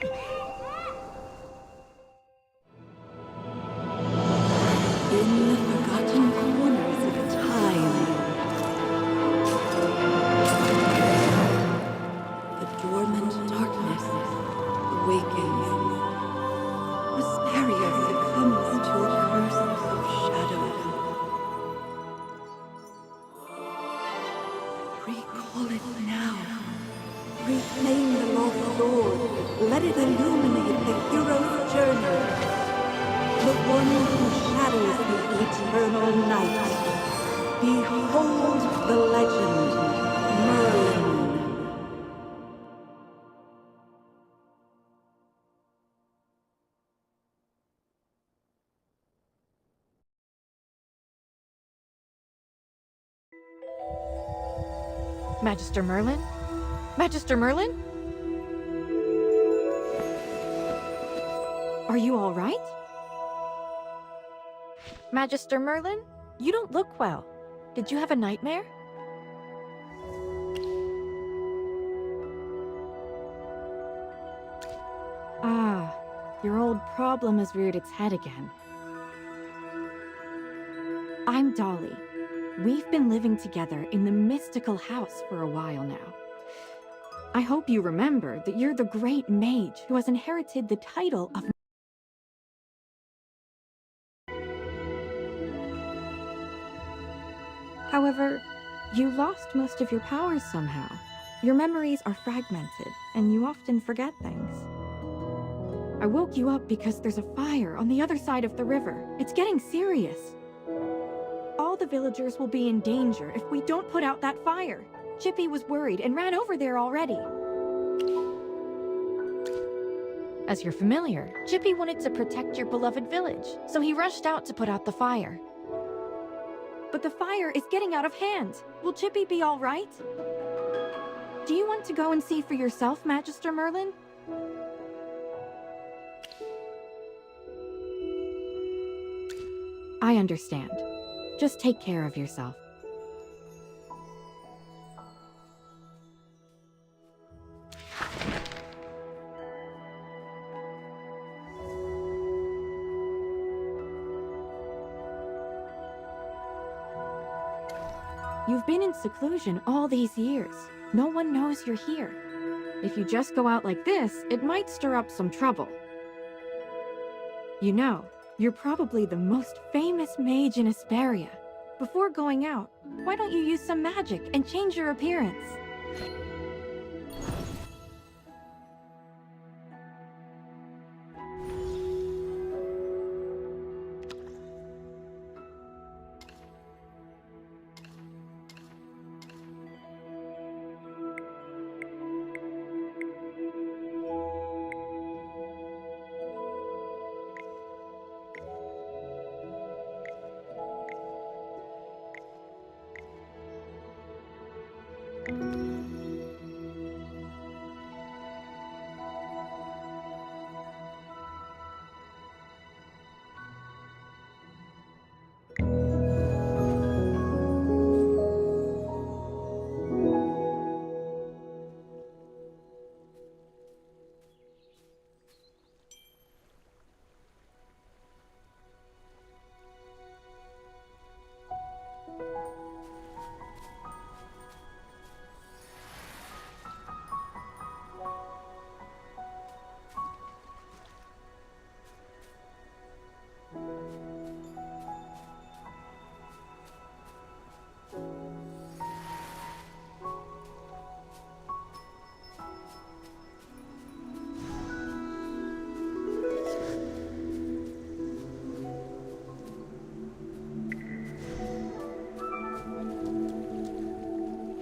In the forgotten corners of time, the dormant darkness awakens. Mysterio succumbs to a curse of shadow. Recall it now. Reclaim the lost sword. Let it illuminate the hero's journey. The one who shadows the eternal night. Behold the legend, Merlin. Magister Merlin? Magister Merlin? Are you all right? Magister Merlin? You don't look well. Did you have a nightmare? Ah, your old problem has reared its head again. I'm Dolly. We've been living together in the mystical house for a while now. I hope you remember that you're the great mage who has inherited the title of... However, you lost most of your powers somehow. Your memories are fragmented, and you often forget things. I woke you up because there's a fire on the other side of the river. It's getting serious. All the villagers will be in danger if we don't put out that fire. Chippy was worried and ran over there already. As you're familiar, Chippy wanted to protect your beloved village, so he rushed out to put out the fire. But the fire is getting out of hand. Will Chippy be all right? Do you want to go and see for yourself, Magister Merlin? I understand. Just take care of yourself. You've been in seclusion all these years. No one knows you're here. If you just go out like this, it might stir up some trouble. You know, you're probably the most famous mage in Asperia. Before going out, why don't you use some magic and change your appearance?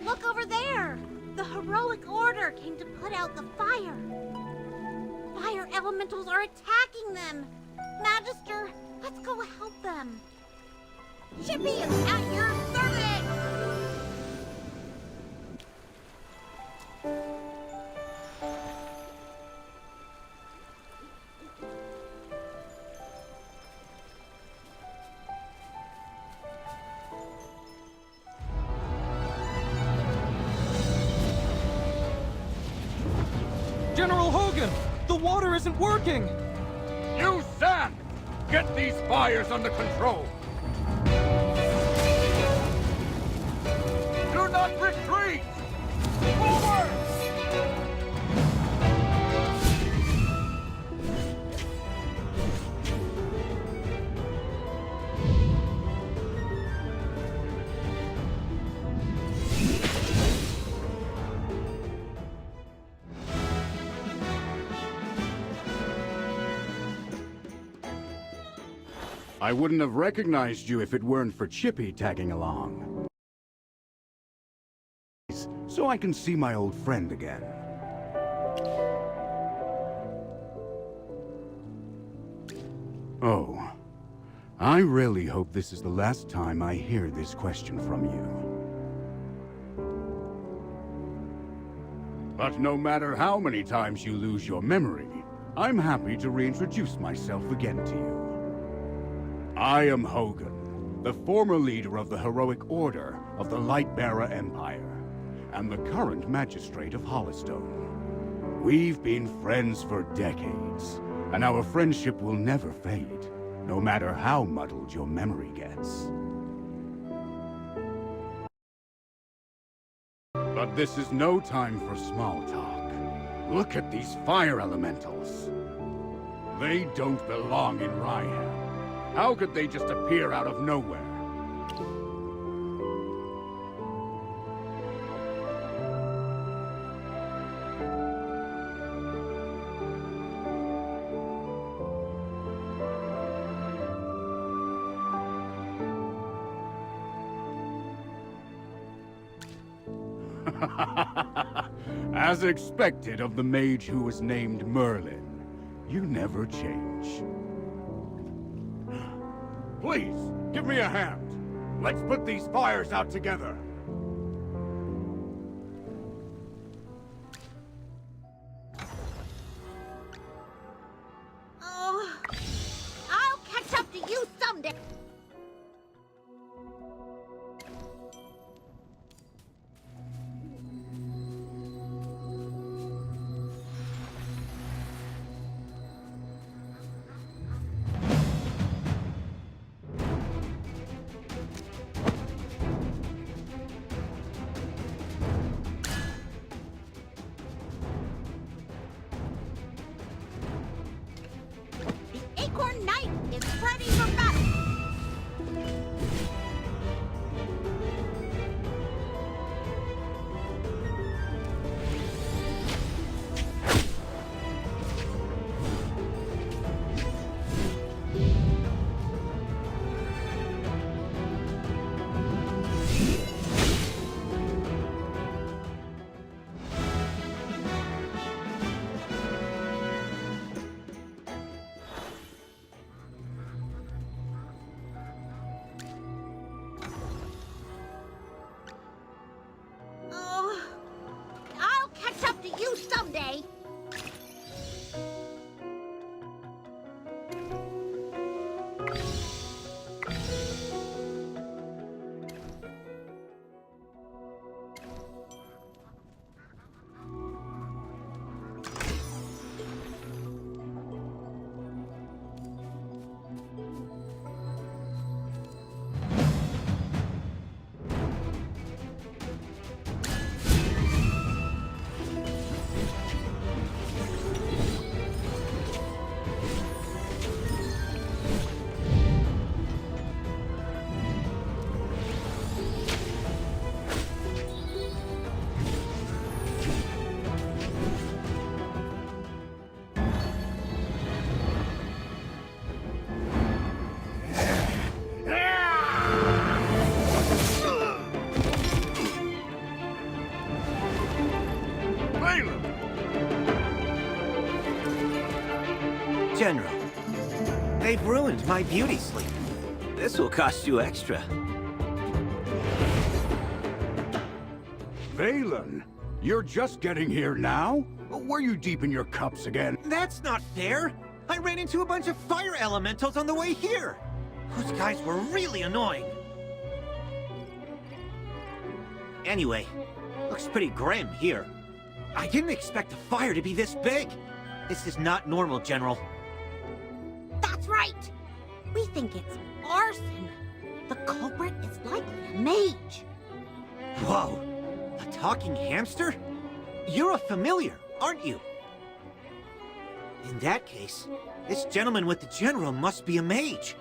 Look over there! The heroic order came to put out the fire. Fire elementals are attacking them. Magister, let's go help them. Chippy is at your service! General Hogan! The water isn't working! You Sand! Get these fires under control! Do not retreat! Forward! I wouldn't have recognized you if it weren't for Chippy tagging along. So I can see my old friend again. Oh, I really hope this is the last time I hear this question from you. But no matter how many times you lose your memory, I'm happy to reintroduce myself again to you. I am Hogan, the former leader of the Heroic Order of the Lightbearer Empire, and the current Magistrate of Hollistone. We've been friends for decades, and our friendship will never fade, no matter how muddled your memory gets. But this is no time for small talk. Look at these fire elementals. They don't belong in Rhyham. How could they just appear out of nowhere? As expected of the mage who was named Merlin, you never change. Please, give me a hand. Let's put these fires out together. Oh, I'll catch up to you someday. Acorn Knight is ready for battle! Oh, I'll catch up to you someday! General, they've ruined my beauty sleep. This will cost you extra. Valen, you're just getting here now? Were you deep in your cups again? That's not fair! I ran into a bunch of fire elementals on the way here! Those guys were really annoying. Anyway, looks pretty grim here. I didn't expect the fire to be this big. This is not normal, General. That's right. We think it's arson. The culprit is likely a mage. Whoa! A talking hamster? You're a familiar, aren't you? In that case, this gentleman with the General must be a mage.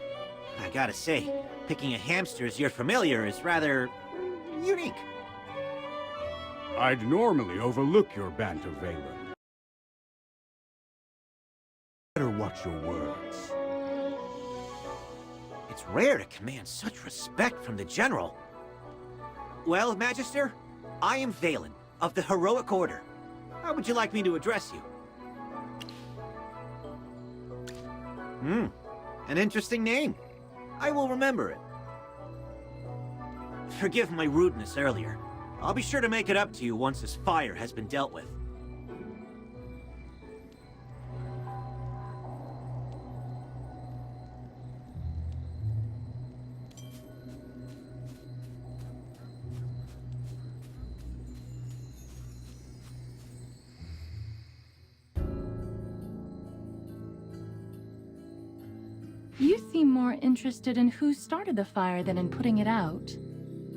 I gotta say, picking a hamster as your familiar is rather unique. I'd normally overlook your banter, Valen. Better watch your words. It's rare to command such respect from the General. Well, Magister, I am Valen, of the Heroic Order. How would you like me to address you? An interesting name. I will remember it. Forgive my rudeness earlier. I'll be sure to make it up to you once this fire has been dealt with. You seem more interested in who started the fire than in putting it out.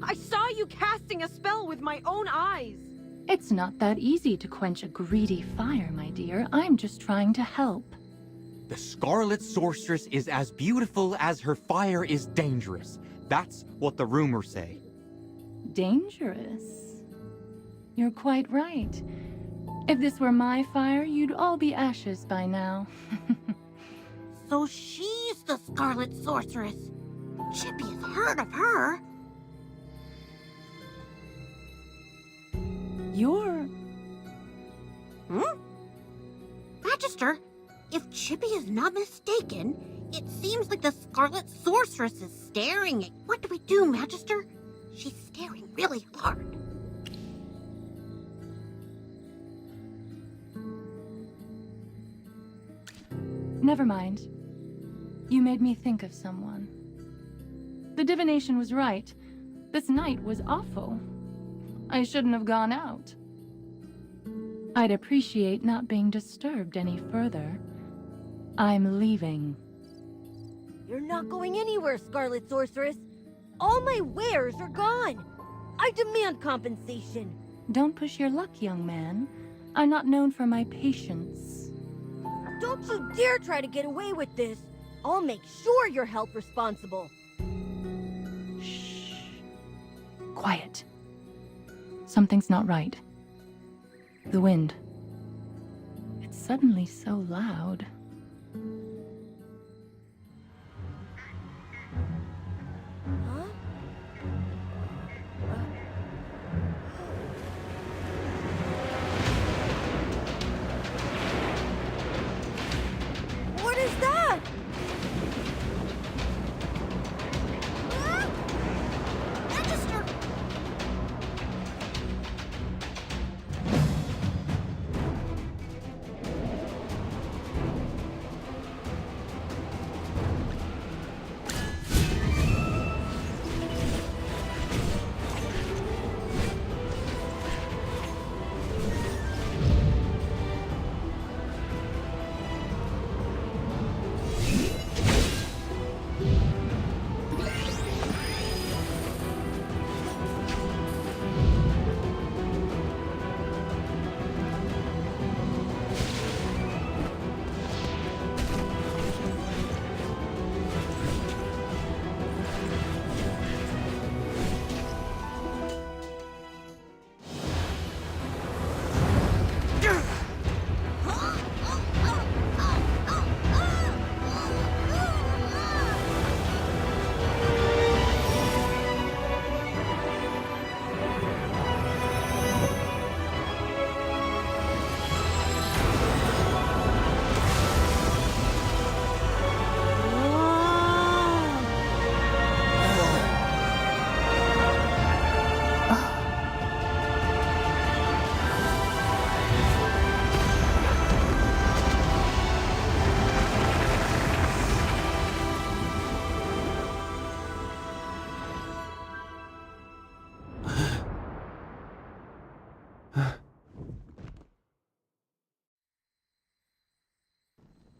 I saw you casting a spell with my own eyes. It's not that easy to quench a greedy fire, my dear. I'm just trying to help. The Scarlet Sorceress is as beautiful as her fire is dangerous. That's what the rumors say. Dangerous? You're quite right. If this were my fire, you'd all be ashes by now. So she's the Scarlet Sorceress. Chippy has heard of her. You're... Magister, if Chippy is not mistaken, it seems like the Scarlet Sorceress is staring at... What do we do, Magister? She's staring really hard. Never mind. You made me think of someone. The divination was right. This night was awful. I shouldn't have gone out. I'd appreciate not being disturbed any further. I'm leaving. You're not going anywhere, Scarlet Sorceress. All my wares are gone. I demand compensation. Don't push your luck, young man. I'm not known for my patience. Don't you dare try to get away with this. I'll make sure you're held responsible. Shh. Quiet. Something's not right. The wind. It's suddenly so loud. Huh? What is that? Magister!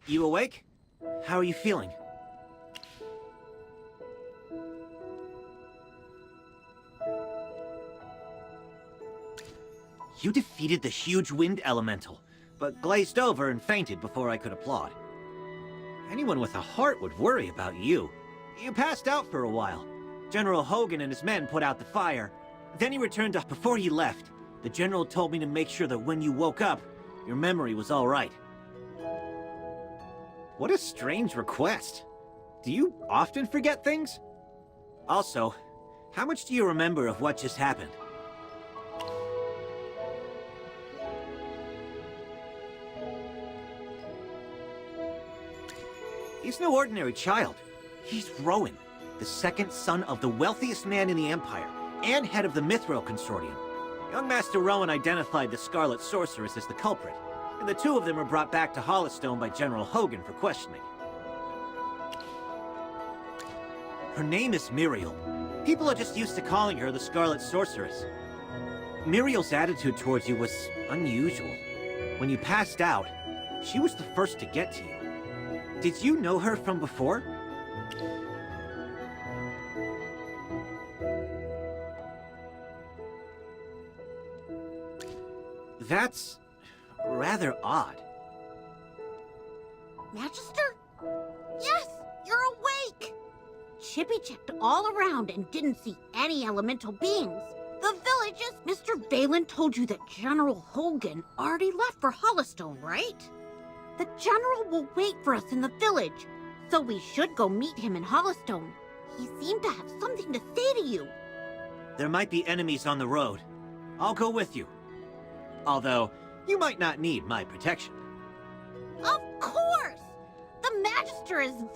You awake? How are you feeling? You defeated the huge wind elemental, but glazed over and fainted before I could applaud. Anyone with a heart would worry about you. You passed out for a while. General Hogan and his men put out the fire. Then he returned to... Before he left, the general told me to make sure that when you woke up, your memory was all right. What a strange request. Do you often forget things? Also, how much do you remember of what just happened? He's no ordinary child. He's Rowan, the second son of the wealthiest man in the Empire, and head of the Mistero Consortium. Young Master Rowan identified the Scarlet Sorceress as the culprit, and the two of them were brought back to Hollowstone by General Hogan for questioning. Her name is Muriel. People are just used to calling her the Scarlet Sorceress. Muriel's attitude towards you was unusual. When you passed out, she was the first to get to you. Did you know her from before? That's rather odd. Magister? Yes, you're awake! Chippy checked all around and didn't see any elemental beings. The villages... Mr. Valen told you that General Hogan already left for Hollowstone, right? The General will wait for us in the village, so we should go meet him in Hollowstone. He seemed to have something to say to you. There might be enemies on the road. I'll go with you. Although, you might not need my protection. Of course! The Magister is the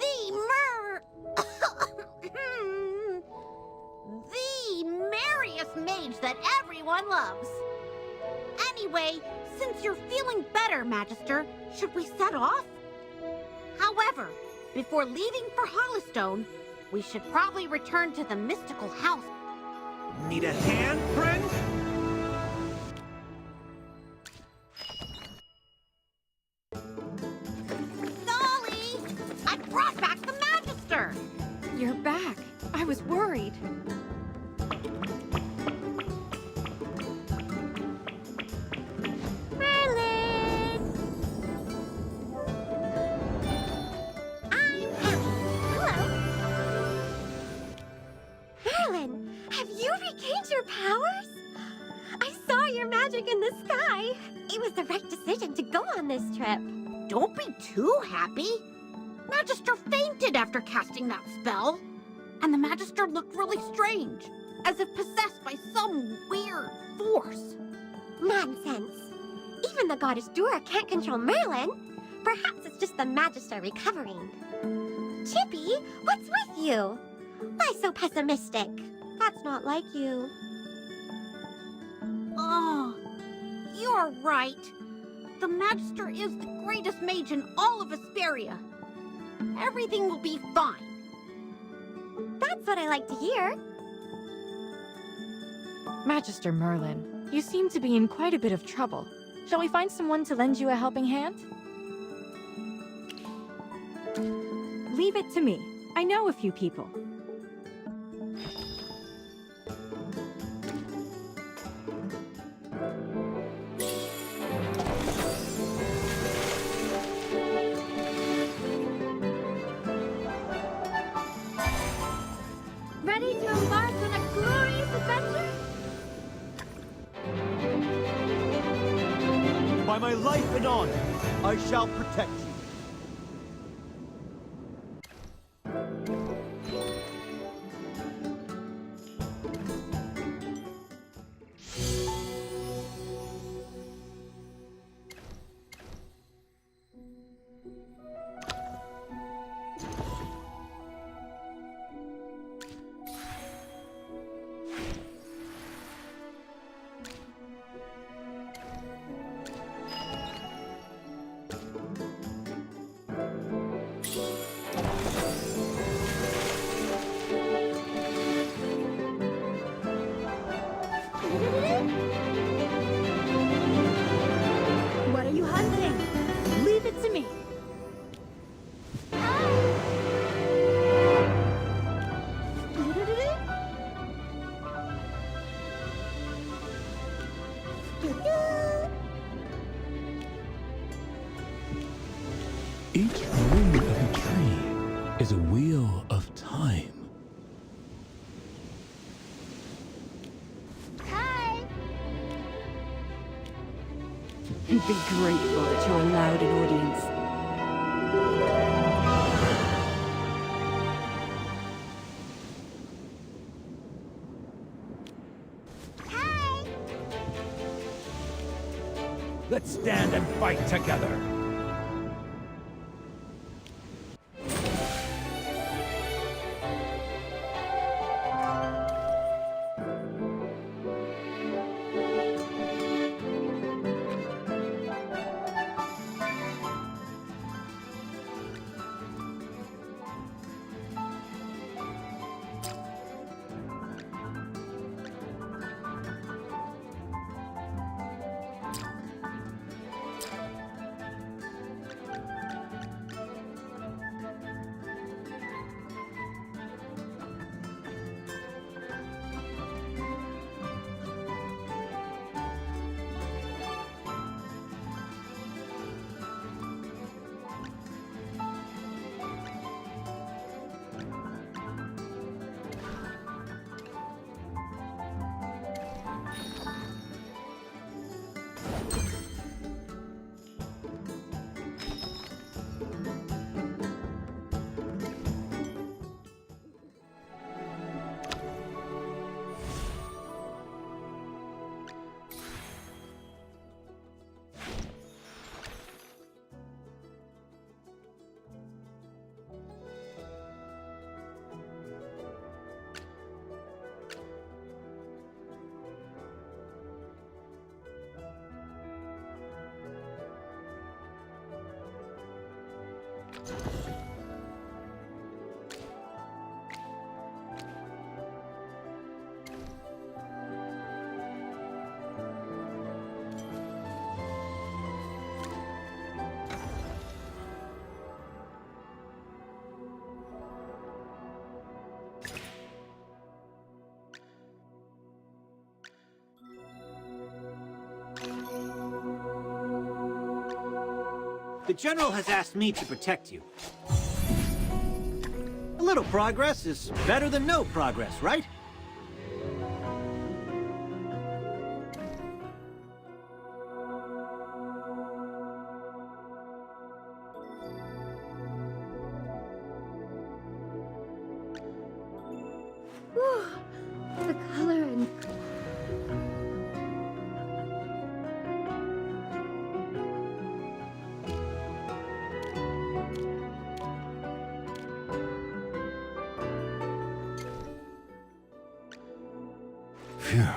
merriest mage that everyone loves. Anyway, since you're feeling better, Magister, should we set off? However, before leaving for Hollowstone, we should probably return to the mystical house. Need a hand, friend? Dolly! I brought back the Magister! You're back. I was worried. Have you regained your powers? I saw your magic in the sky. It was the right decision to go on this trip. Don't be too happy. Magister fainted after casting that spell. And the Magister looked really strange, as if possessed by some weird force. Nonsense. Even the goddess Dora can't control Merlin. Perhaps it's just the Magister recovering. Chippy, what's with you? Why so pessimistic? That's not like you. Oh, you're right. The Magister is the greatest mage in all of Asperia. Everything will be fine. That's what I like to hear. Magister Merlin, you seem to be in quite a bit of trouble. Shall we find someone to lend you a helping hand? Leave it to me. I know a few people. Ready to embark on a glorious adventure? By my life and honor, I shall protect you. What are you hunting? Leave it to me. Each ring of a tree is a wheel of time. Hi! And be grateful that you're allowed an audience. Hi! Let's stand and fight together. The General has asked me to protect you. A little progress is better than no progress, right? Whew. The color and... Phew.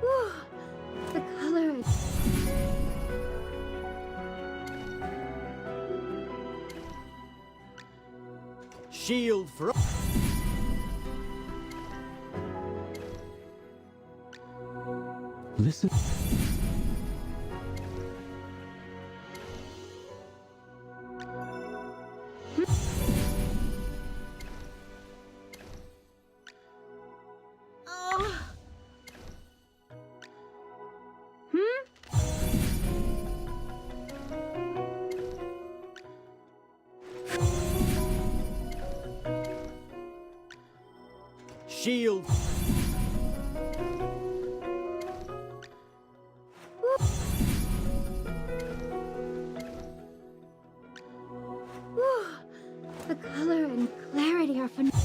Whew. The color and... Shield for... Listen. Shield. Whew. The color and clarity are phenomenal.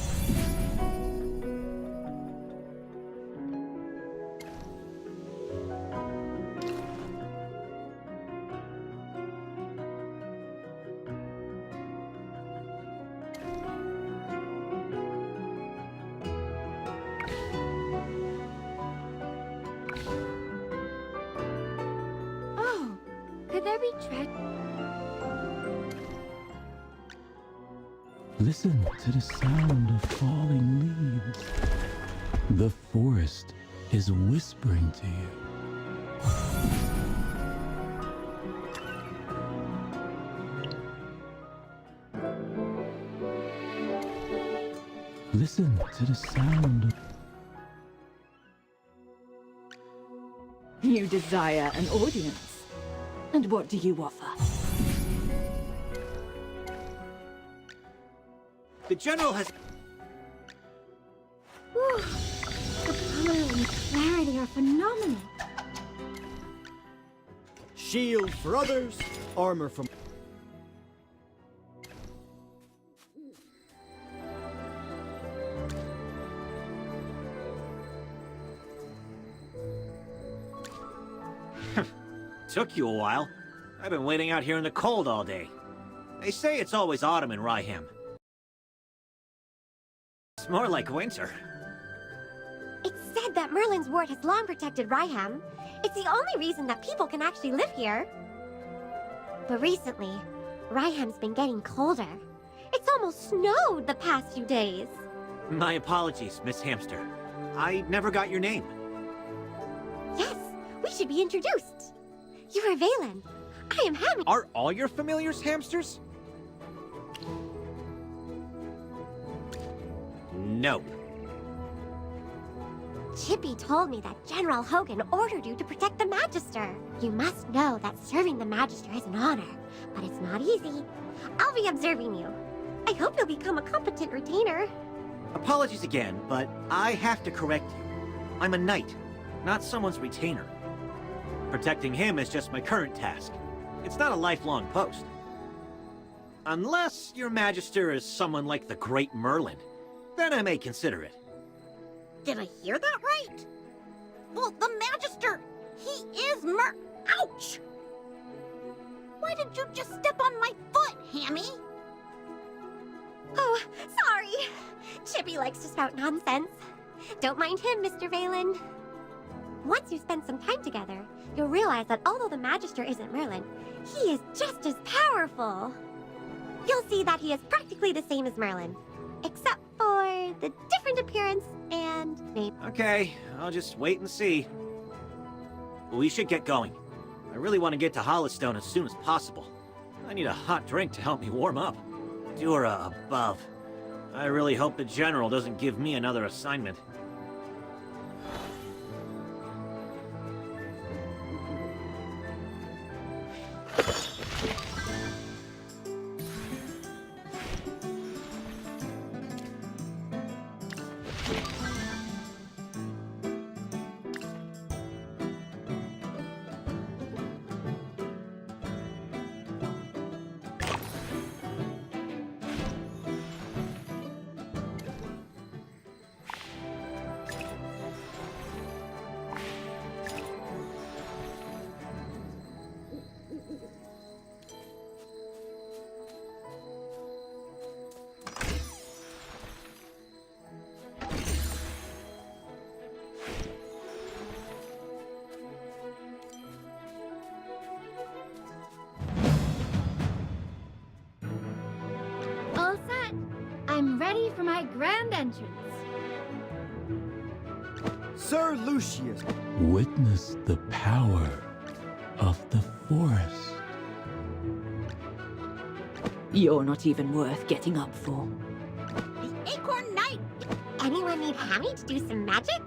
Oh, could there be Listen to the sound of falling leaves. The forest is whispering to you. Listen to the sound of... You desire an audience. And what do you offer? The General has... Whew. The color and clarity are phenomenal. Shield for others, armor for... Took you a while. I've been waiting out here in the cold all day. They say it's always autumn in Ryham. It's more like winter. It's said that Merlin's ward has long protected Ryham. It's the only reason that people can actually live here. But recently, Ryham's been getting colder. It's almost snowed the past few days. My apologies, Miss Hamster. I never got your name. Yes, we should be introduced. You are Valen. I am Hammy. Are all your familiars hamsters? No. Chippy told me that General Hogan ordered you to protect the Magister. You must know that serving the Magister is an honor, but it's not easy. I'll be observing you. I hope you'll become a competent retainer. Apologies again, but I have to correct you. I'm a knight, not someone's retainer. Protecting him is just my current task. It's not a lifelong post. Unless your Magister is someone like the Great Merlin, then I may consider it. Did I hear that right? Well, the Magister, he is Ouch! Why did you just step on my foot, Hammy? Oh, sorry. Chippy likes to spout nonsense. Don't mind him, Mr. Valen. Once you spend some time together, you'll realize that although the Magister isn't Merlin, he is just as powerful. You'll see that he is practically the same as Merlin, except for the different appearance and name. Okay, I'll just wait and see. We should get going. I really want to get to Hollowstone as soon as possible. I need a hot drink to help me warm up. Dura above. I really hope the General doesn't give me another assignment. All set. I'm ready for my grand entrance. Sir Lucius. Witness the power of the forest. You're not even worth getting up for. The Acorn Knight! Anyone need Hammy to do some magic?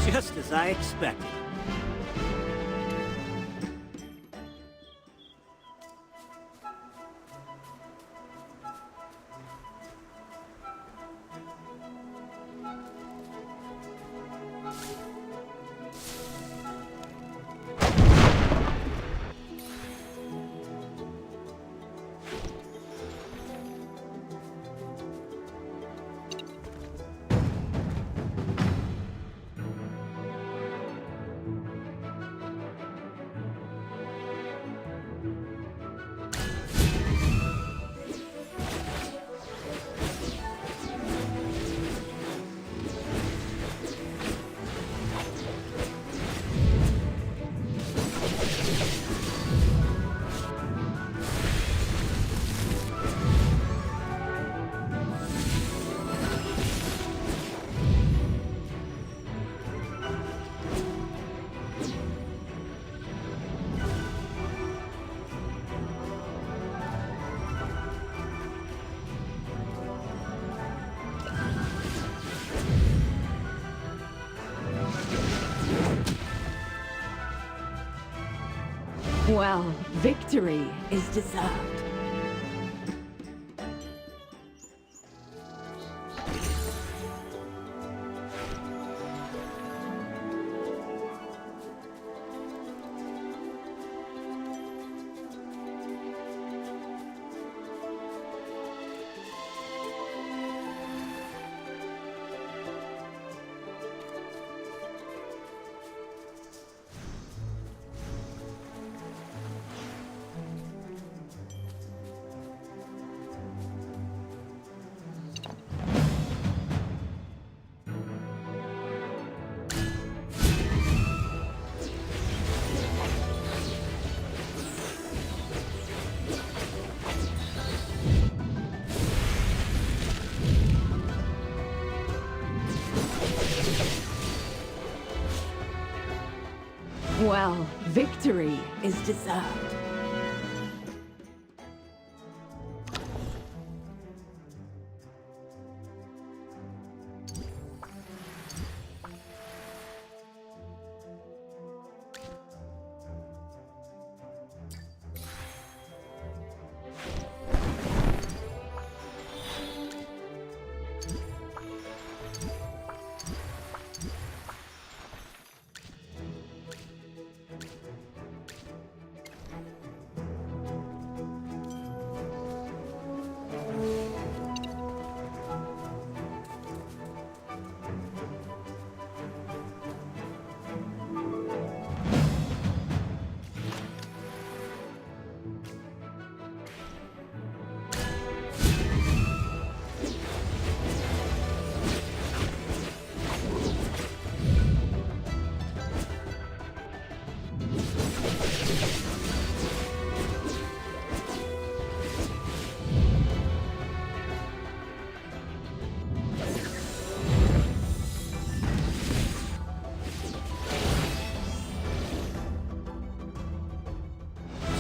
Just as I expected. Well, victory is deserved. Well, victory is deserved.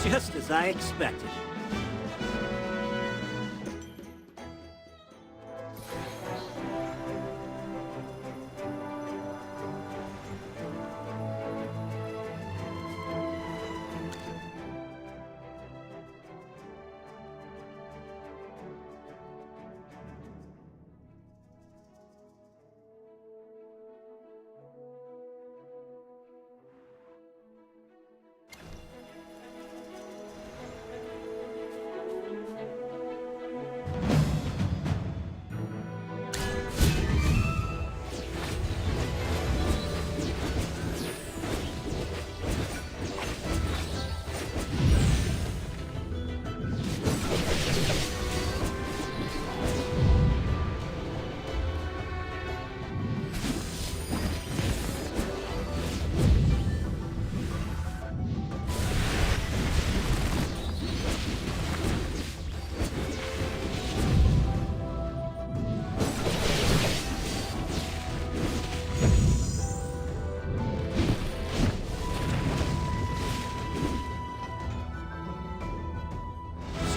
Just as I expected.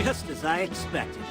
Just as I expected.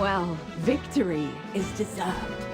Well, victory is deserved.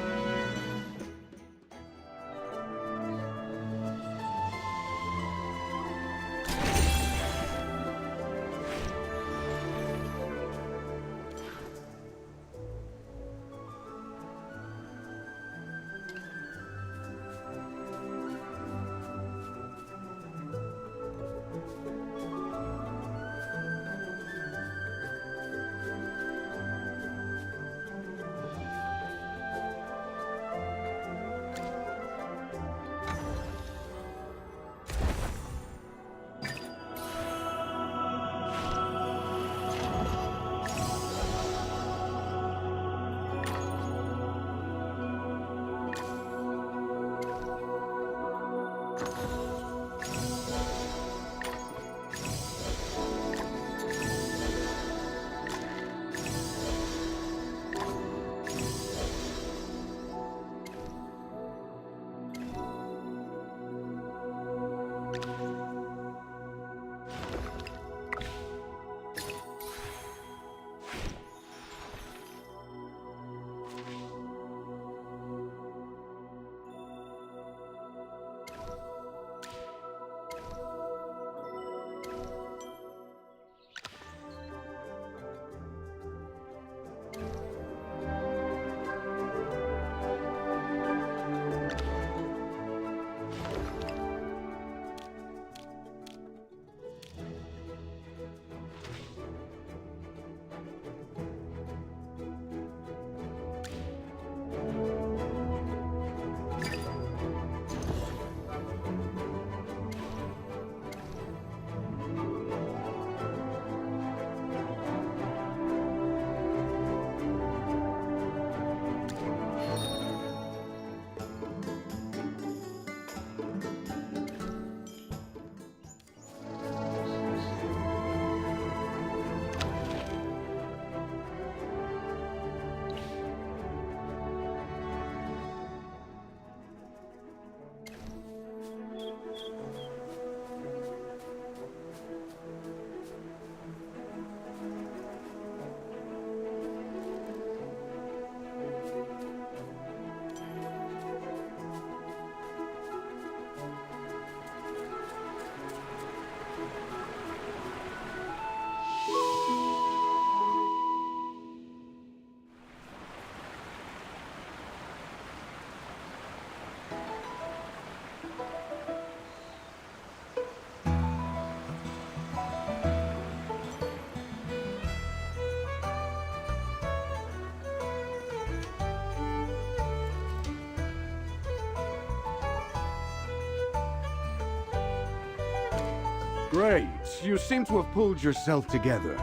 Great. You seem to have pulled yourself together.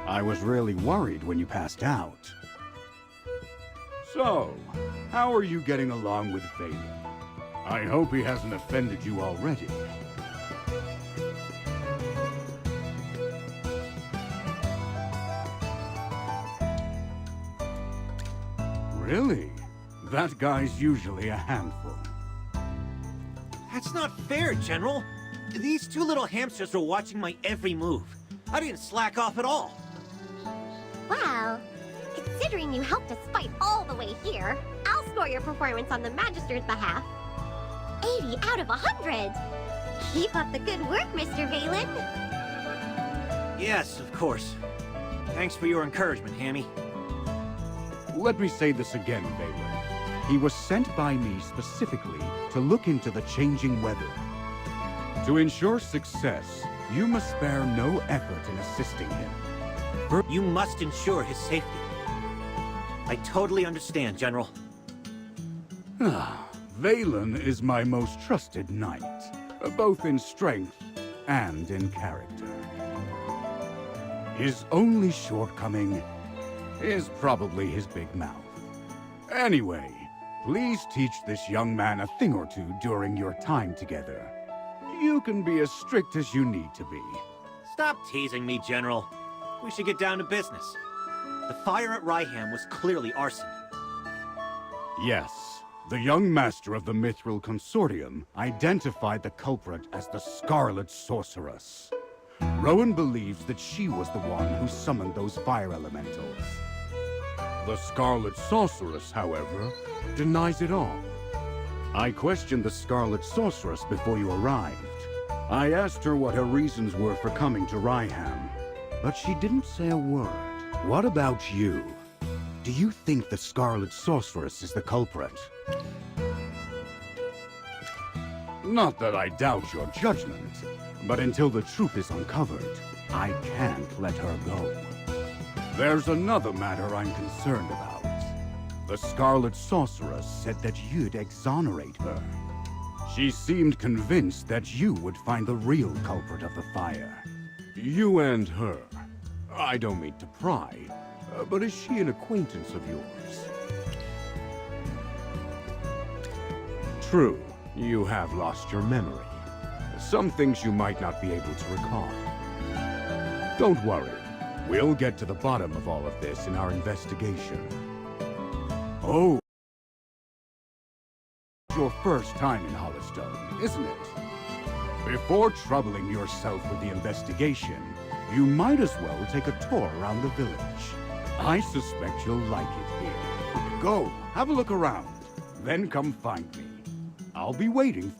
I was really worried when you passed out. So, how are you getting along with Valen? I hope he hasn't offended you already. Really? That guy's usually a handful. That's not fair, General. These two little hamsters were watching my every move. I didn't slack off at all. Well, considering you helped us fight all the way here, I'll score your performance on the Magister's behalf. 80 out of 100! Keep up the good work, Mr. Valen. Yes, of course. Thanks for your encouragement, Hammy. Let me say this again, Valen. He was sent by me specifically to look into the changing weather. To ensure success, you must spare no effort in assisting him. You must ensure his safety. I totally understand, General. Valen is my most trusted knight, both in strength and in character. His only shortcoming is probably his big mouth. Anyway, please teach this young man a thing or two during your time together. You can be as strict as you need to be. Stop teasing me, General. We should get down to business. The fire at Ryham was clearly arson. Yes, the young master of the Mithril Consortium identified the culprit as the Scarlet Sorceress. Rowan believes that she was the one who summoned those fire elementals. The Scarlet Sorceress, however, denies it all. I questioned the Scarlet Sorceress before you arrived. I asked her what her reasons were for coming to Ryham, but she didn't say a word. What about you? Do you think the Scarlet Sorceress is the culprit? Not that I doubt your judgment, but until the truth is uncovered, I can't let her go. There's another matter I'm concerned about. The Scarlet Sorceress said that you'd exonerate her. She seemed convinced that you would find the real culprit of the fire. You and her. I don't mean to pry, but is she an acquaintance of yours? True, you have lost your memory. Some things you might not be able to recall. Don't worry. We'll get to the bottom of all of this in our investigation. Oh. Your first time in Hollowstone, isn't it? Before troubling yourself with the investigation, you might as well take a tour around the village. I suspect you'll like it here. Go, have a look around, then come find me. I'll be waiting.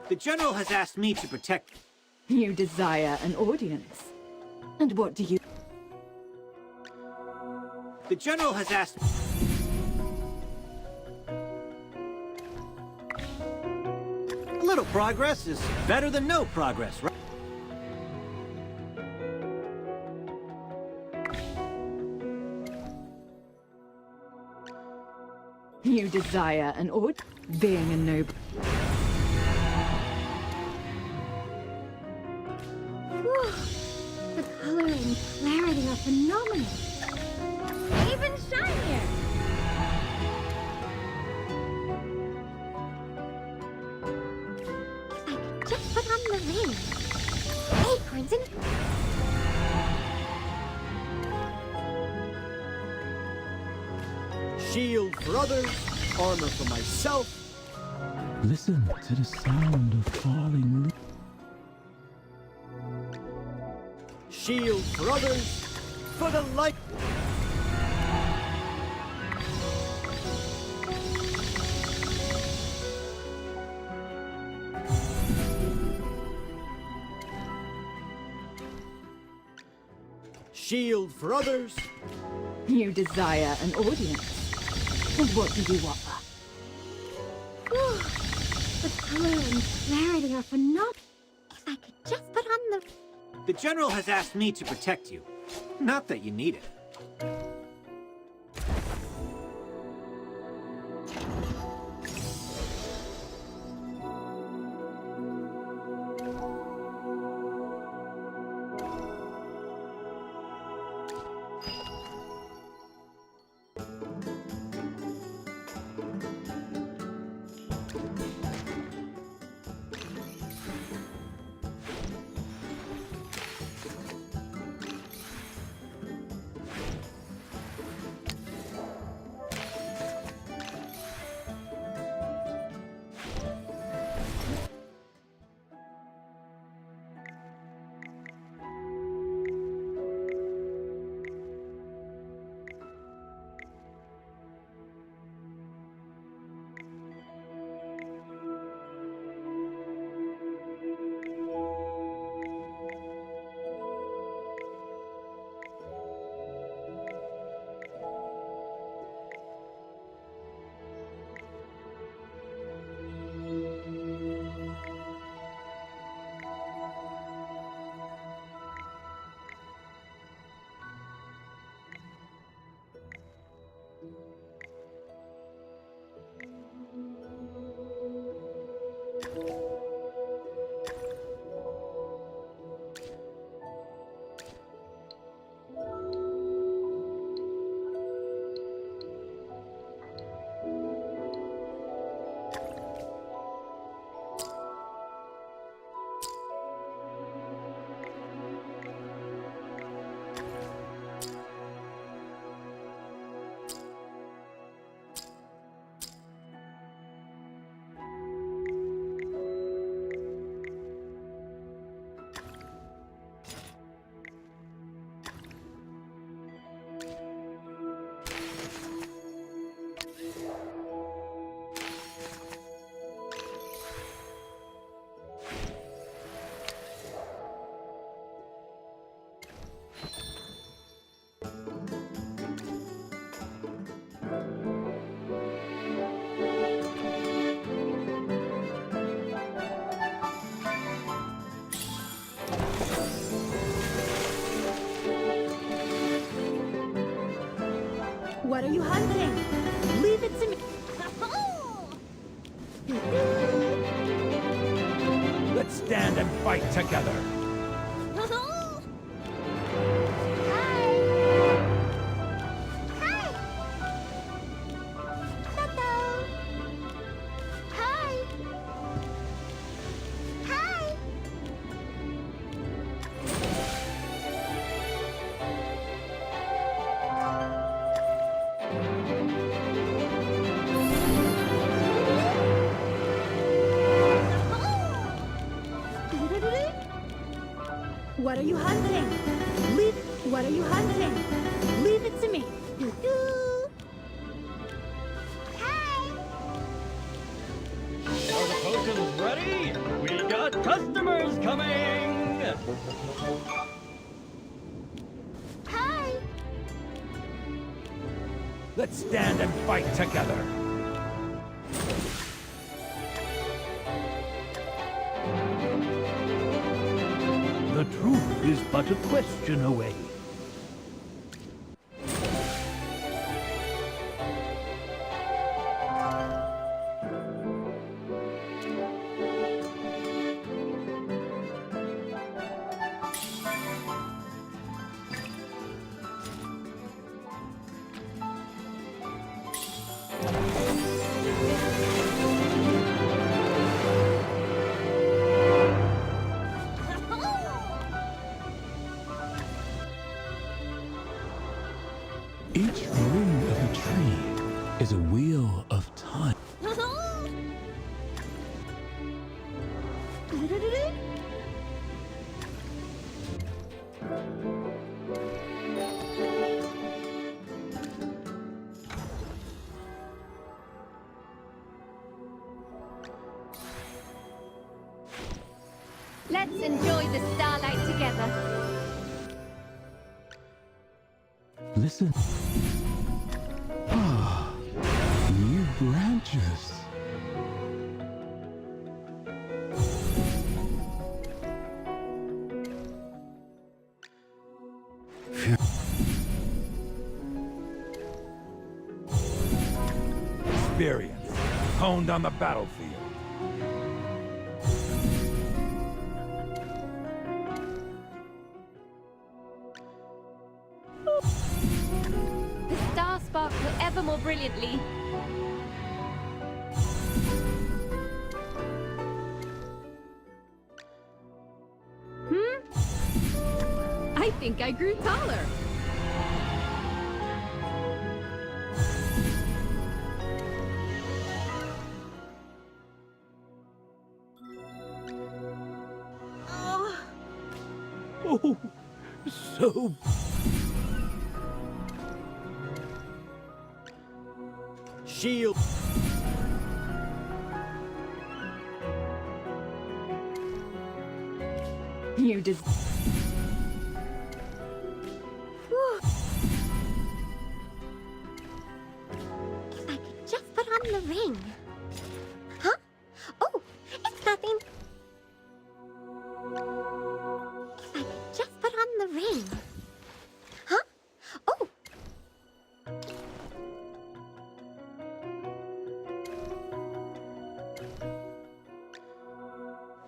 The General has asked me to protect... You desire an audience. And what do you... The General has asked... A little progress is better than no progress, right? You desire an audience. Being a noble... Whew. The color and clarity are phenomenal. Even shinier! If I could just put on the ring. Acorns and... Shield for others, armor for myself. Listen to the sound of falling leaves. Shield for others, for the light. Shield for others. You desire an audience. And what do you offer? Whew. The color and clarity are phenomenal. If I could just put on the... The General has asked me to protect you. Not that you need it. What are you hunting? Leave it to me. Let's stand and fight together. What are you hunting? What are you hunting? Leave it to me. Are the potions ready? We Incoming! Hi! Let's stand and fight together. The truth is but a question away. Each ring of a tree is a wheel of time. Let's enjoy the starlight together. Listen. Ah, new branches. Experience, honed on the battlefield. The stars sparkle ever more brilliantly. I think I grew taller. Oh, so... Shield. You des- If I could just put on the ring. Huh? Oh, it's nothing. If I could just put on the ring. Huh? Oh.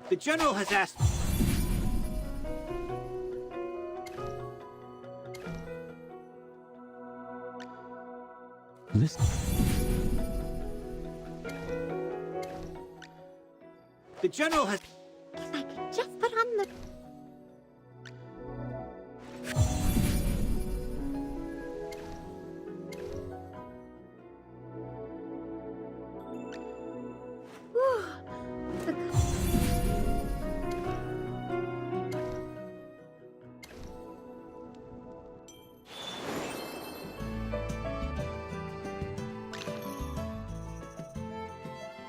The General has asked... Listen. The General has... If I could just put on the... Whew. The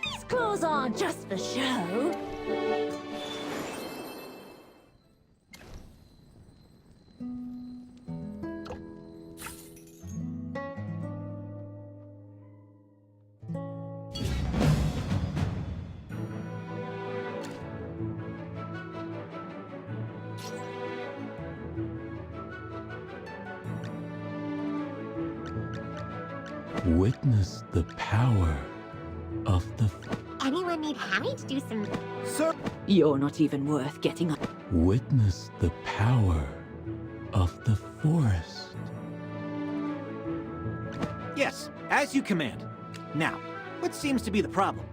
These clothes aren't just for show. Witness the power of the... Anyone need Hammy to do some... Sir! You're not even worth getting up. Witness the power of the forest. Yes, as you command. Now, what seems to be the problem?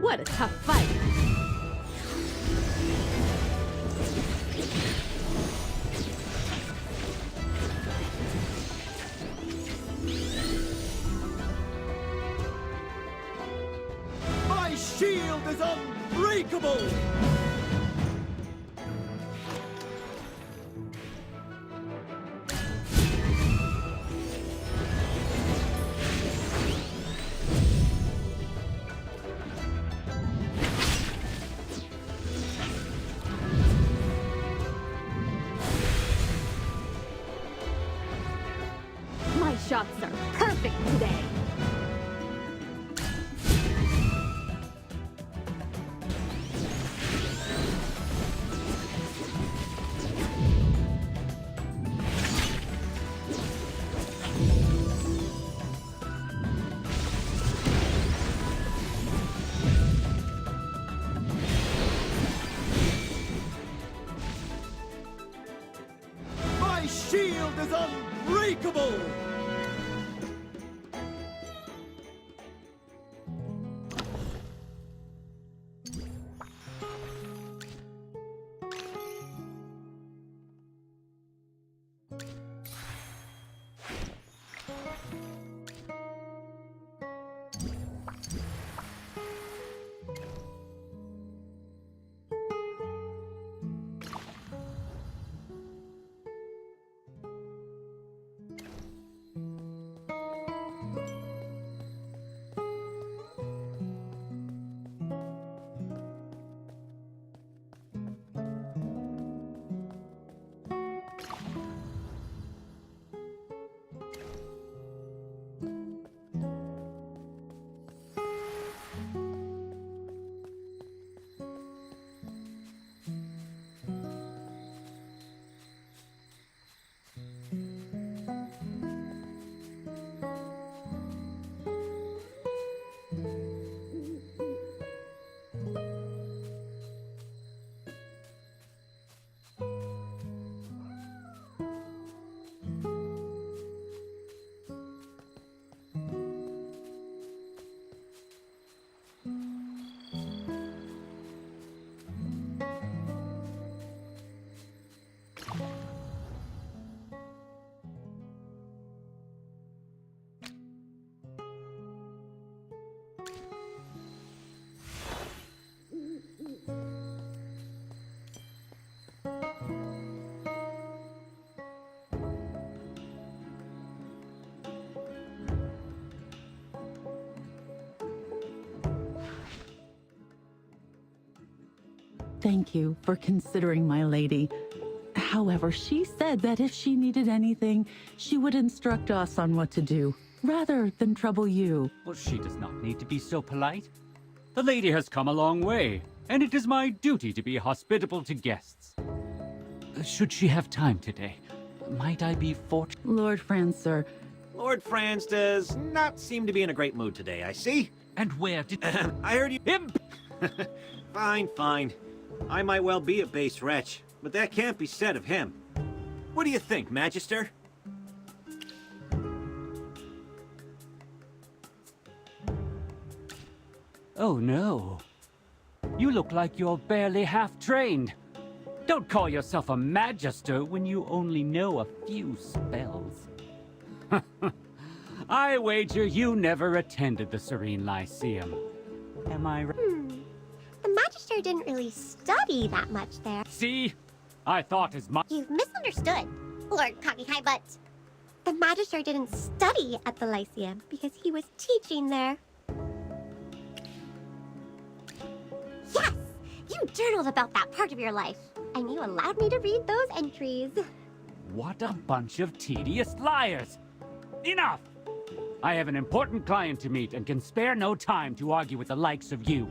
What a tough fight. My shield is unbreakable! path is unbreakable! Thank you for considering my lady. However, she said that if she needed anything, she would instruct us on what to do, rather than trouble you. Well, she does not need to be so polite. The lady has come a long way, and it is my duty to be hospitable to guests. Should she have time today, might I be fortunate? Lord Franz, sir. Lord Franz does not seem to be in a great mood today, I see. And where did... I heard you... Imp! Fine, fine. I might well be a base wretch, but that can't be said of him. What do you think, Magister? Oh no. You look like you're barely half-trained. Don't call yourself a Magister when you only know a few spells. I wager you never attended the Serene Lyceum. Am I right? The Magister didn't really study that much there. See? I thought as much. You've misunderstood, Lord Cocky High Butt. The Magister didn't study at the Lyceum because he was teaching there. Yes! You journaled about that part of your life, and you allowed me to read those entries. What a bunch of tedious liars! Enough! I have an important client to meet and can spare no time to argue with the likes of you.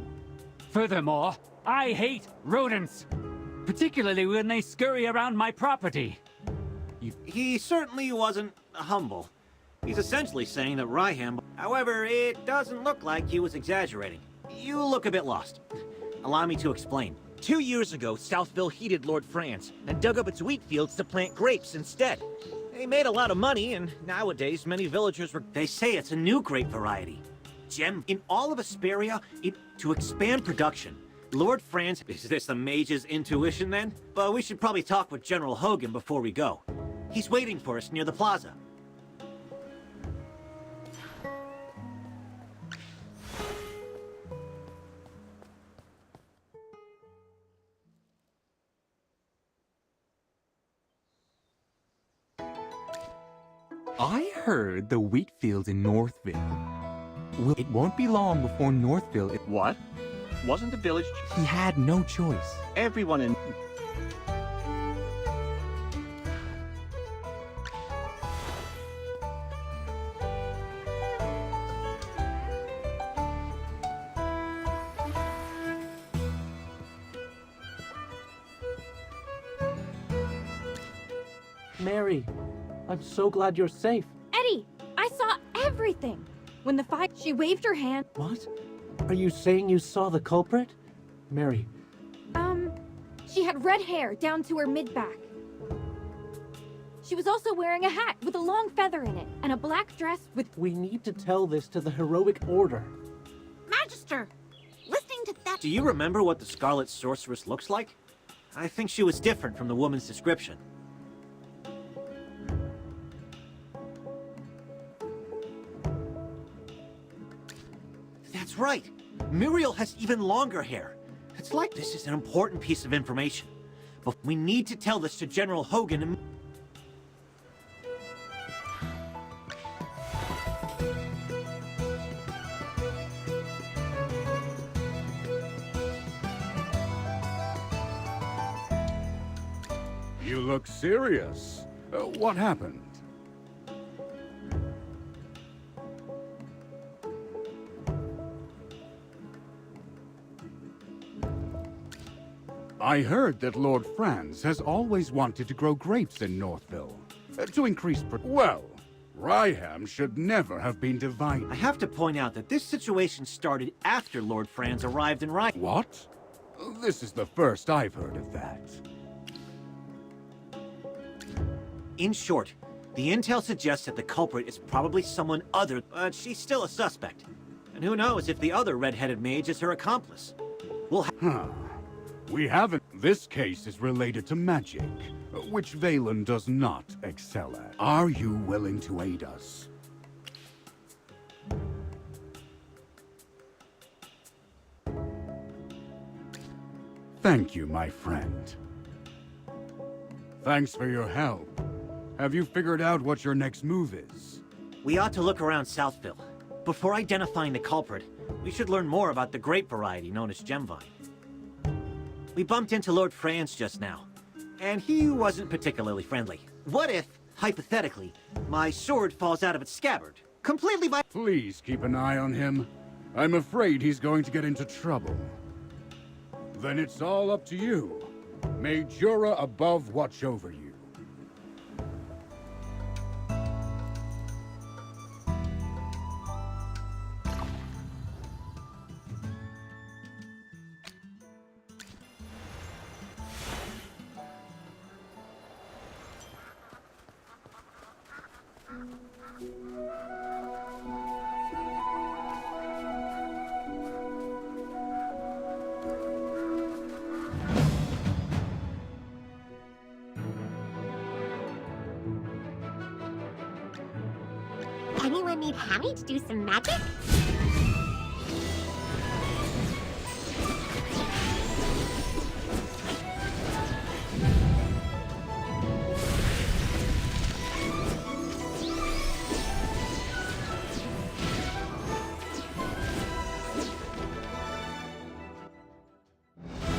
Furthermore, I hate rodents, particularly when they scurry around my property. He certainly wasn't humble. He's essentially saying that Ryham... However, it doesn't look like he was exaggerating. You look a bit lost. Allow me to explain. 2 years ago, Southville heeded Lord Franz and dug up its wheat fields to plant grapes instead. They made a lot of money, and nowadays many villagers were... They say it's a new grape variety. Gem, in all of Asperia, to expand production. Lord Franz, is this the mage's intuition then? But we should probably talk with General Hogan before we go. He's waiting for us near the plaza. I heard the wheat fields in Northville. It won't be long before Northville... What? Wasn't the village... He had no choice. Everyone in... Mary, I'm so glad you're safe. Eddie, I saw everything. When the fire, she waved her hand. What? Are you saying you saw the culprit? Mary. She had red hair down to her mid-back. She was also wearing a hat with a long feather in it, and a black dress with... We need to tell this to the heroic order. Magister, listening to that... Do you remember what the Scarlet Sorceress looks like? I think she was different from the woman's description. That's right. Muriel has even longer hair. It's like this is an important piece of information. But we need to tell this to General Hogan and... You look serious. What happened? I heard that Lord Franz has always wanted to grow grapes in Northville. To increase well, Ryham should never have been divided. I have to point out that this situation started after Lord Franz arrived in Ryham. What? This is the first I've heard of that. In short, the intel suggests that the culprit is probably someone other, but she's still a suspect. And who knows if the other red-headed mage is her accomplice. We haven't. This case is related to magic, which Valen does not excel at. Are you willing to aid us? Thank you, my friend. Thanks for your help. Have you figured out what your next move is? We ought to look around Southville. Before identifying the culprit, we should learn more about the grape variety known as Gemvine. We bumped into Lord Franz just now, and he wasn't particularly friendly. What if, hypothetically, my sword falls out of its scabbard, completely by— Please keep an eye on him. I'm afraid he's going to get into trouble. Then it's all up to you. May Jura above watch over you. Anyone need Hammy to do some magic?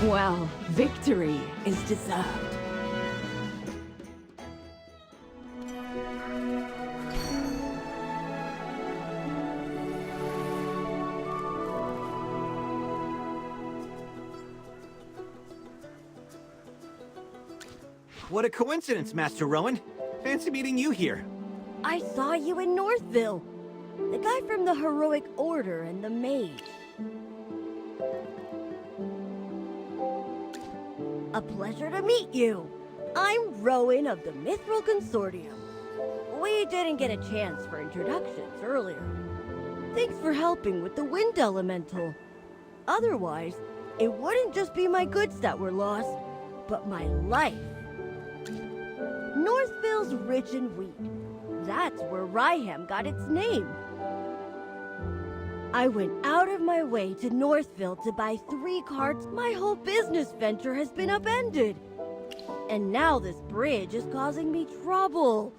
Well, victory is deserved. What a coincidence, Master Rowan. Fancy meeting you here. I saw you in Northville. The guy from the Heroic Order and the Mage. A pleasure to meet you. I'm Rowan of the Mithril Consortium. We didn't get a chance for introductions earlier. Thanks for helping with the Wind Elemental. Otherwise, it wouldn't just be my goods that were lost, but my life. Northville's rich in wheat. That's where Ryham got its name. I went out of my way to Northville to buy 3 carts. My whole business venture has been upended. And now this bridge is causing me trouble.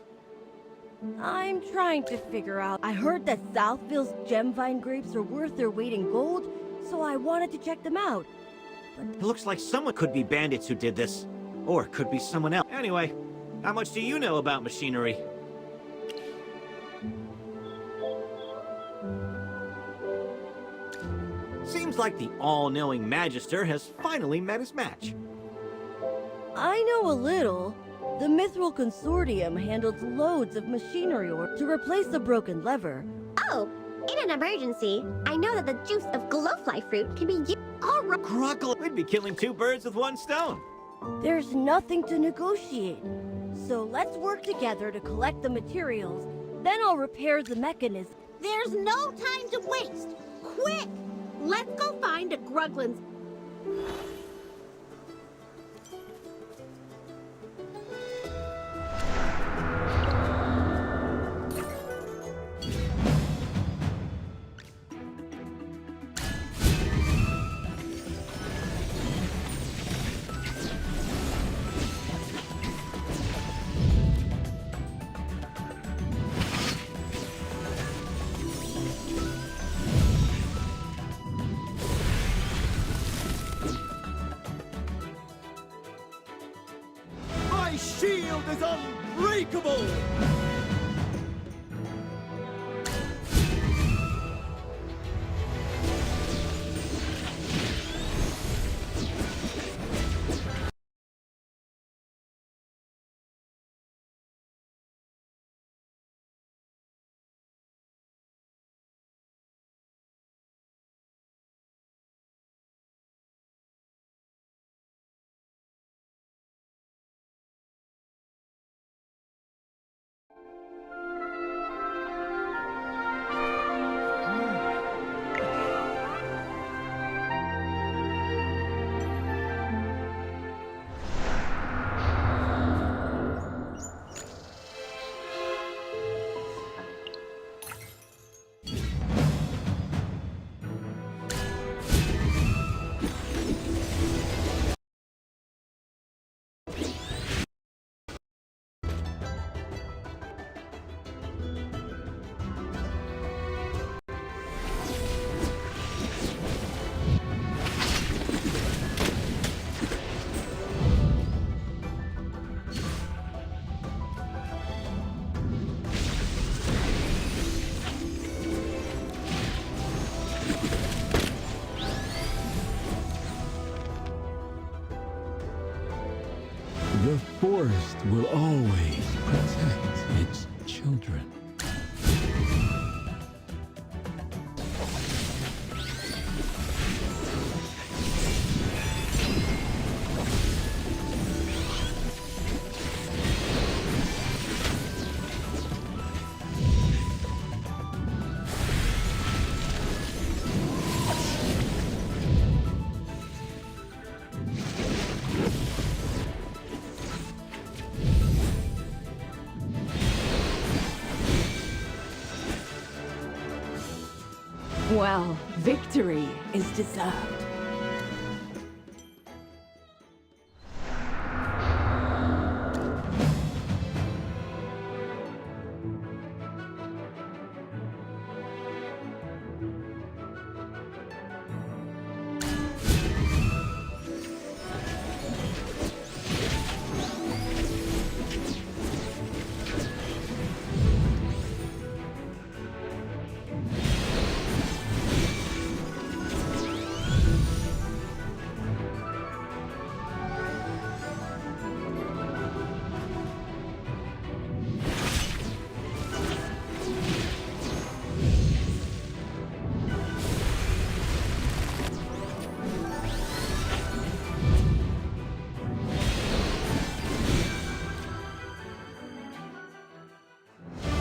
I'm trying to figure out. I heard that Southville's Gemvine grapes are worth their weight in gold, so I wanted to check them out. But It looks like someone could be bandits who did this. Or it could be someone else. Anyway, how much do you know about machinery? Seems like the all-knowing Magister has finally met his match. I know a little. The Mithril Consortium handles loads of machinery to replace the broken lever. Oh, in an emergency, I know that the juice of glowfly fruit can be used. Gruckle! We'd be killing 2 birds with 1 stone. There's nothing to negotiate. So let's work together to collect the materials. Then I'll repair the mechanism. There's no time to waste. Quick! Let's go find a Gruglin's. My shield is unbreakable! The forest will always protect its children. Well, victory is deserved.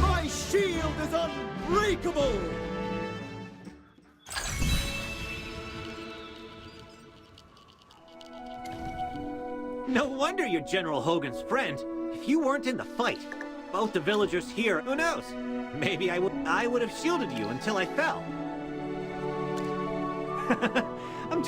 My shield is unbreakable! No wonder you're General Hogan's friend. If you weren't in the fight, both the villagers here, who knows? Maybe I would have shielded you until I fell. I'm